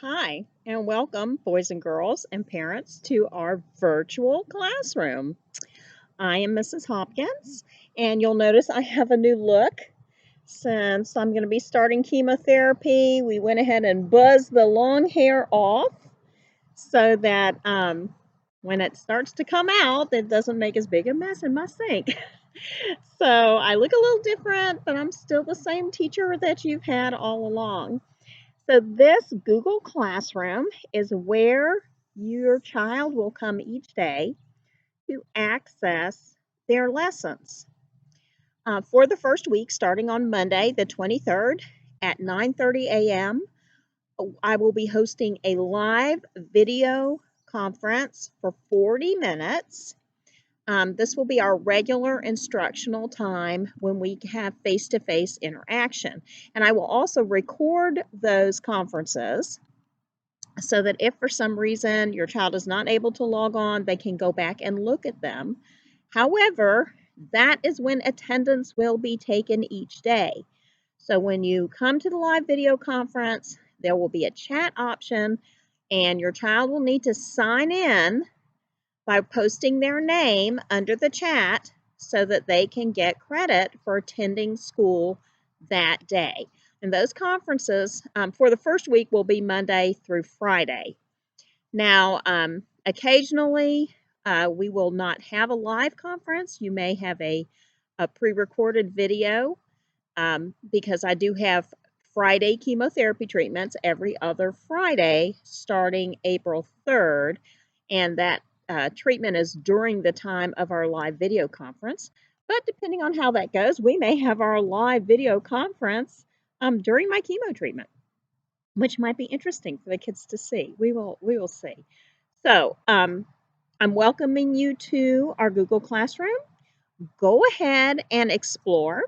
Hi, and welcome, boys and girls and parents, to our virtual classroom. I am Mrs. Hopkins, and you'll notice I have a new look. Since I'm going to be starting chemotherapy, we went ahead and buzzed the long hair off so that when it starts to come out, it doesn't make as big a mess in my sink. So I look a little different, but I'm still the same teacher that you've had all along. So, this Google Classroom is where your child will come each day to access their lessons. For the first week, starting on Monday, the 23rd at 9:30 a.m., I will be hosting a live video conference for 40 minutes. This will be our regular instructional time when we have face to face interaction. And I will also record those conferences so that if for some reason your child is not able to log on, they can go back and look at them. However, that is when attendance will be taken each day. So when you come to the live video conference, there will be a chat option, and your child will need to sign in by posting their name under the chat so that they can get credit for attending school that day. And those conferences for the first week will be Monday through Friday. Now, occasionally we will not have a live conference. You may have a pre recorded video because I do have Friday chemotherapy treatments every other Friday starting April 3rd. And that treatment is during the time of our live video conference. But depending on how that goes, we may have our live video conference during my chemo treatment, which might be interesting for the kids to see. We will see. So I'm welcoming you to our Google Classroom. Go ahead and explore.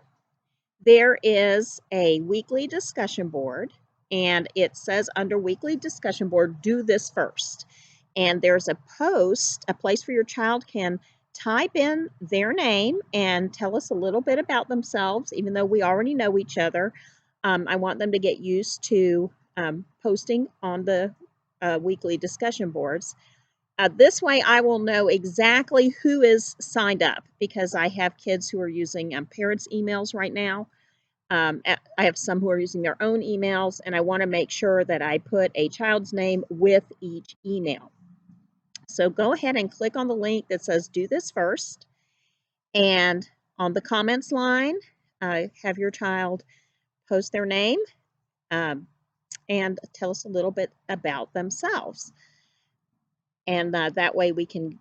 There is a weekly discussion board, and it says under weekly discussion board, do this first. And there's a post, a place where your child can type in their name and tell us a little bit about themselves, even though we already know each other. I want them to get used to posting on the weekly discussion boards. This way, I will know exactly who is signed up because I have kids who are using parents' emails right now. I have some who are using their own emails, and I want to make sure that I put a child's name with each email. So go ahead and click on the link that says do this first. And on the comments line, have your child post their name and tell us a little bit about themselves. And that way we can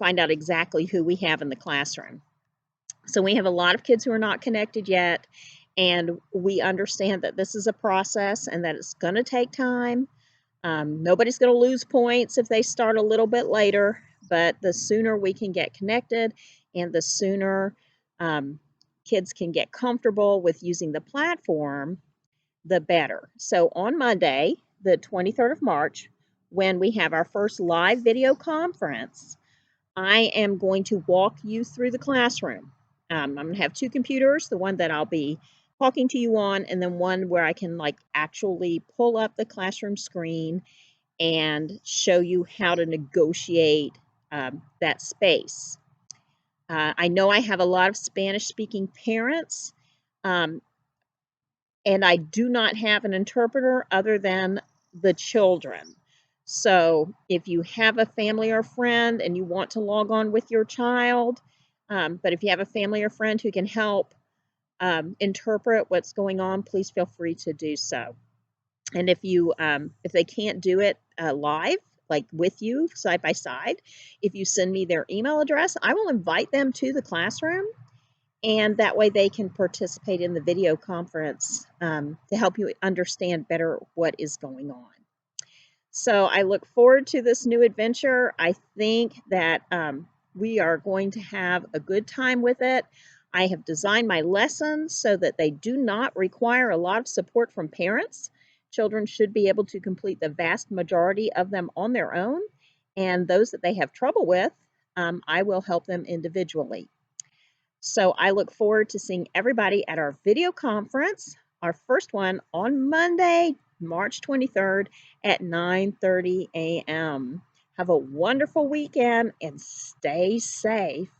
find out exactly who we have in the classroom. So we have a lot of kids who are not connected yet, and we understand that this is a process and that it's going to take time. Nobody's going to lose points if they start a little bit later, but the sooner we can get connected and the sooner kids can get comfortable with using the platform, the better. So on Monday, the 23rd of March, when we have our first live video conference, I am going to walk you through the classroom. I'm going to have two computers, the one that I'll be talking to you on, and then one where I can actually pull up the classroom screen and show you how to negotiate that space. I know I have a lot of Spanish speaking parents, um, and I do not have an interpreter other than the children. So if you have a family or friend and you want to log on with your child, but if you have a family or friend who can help interpret what's going on, please feel free to do so. And if they can't do it live, like with you side by side, if you send me their email address, I will invite them to the classroom, and that way they can participate in the video conference to help you understand better what is going on. So I look forward to this new adventure. I think that we are going to have a good time with it. I have designed my lessons so that they do not require a lot of support from parents. Children should be able to complete the vast majority of them on their own, and those that they have trouble with, I will help them individually. So I look forward to seeing everybody at our video conference, our first one on Monday. March 23rd at 9:30 a.m. Have a wonderful weekend and stay safe.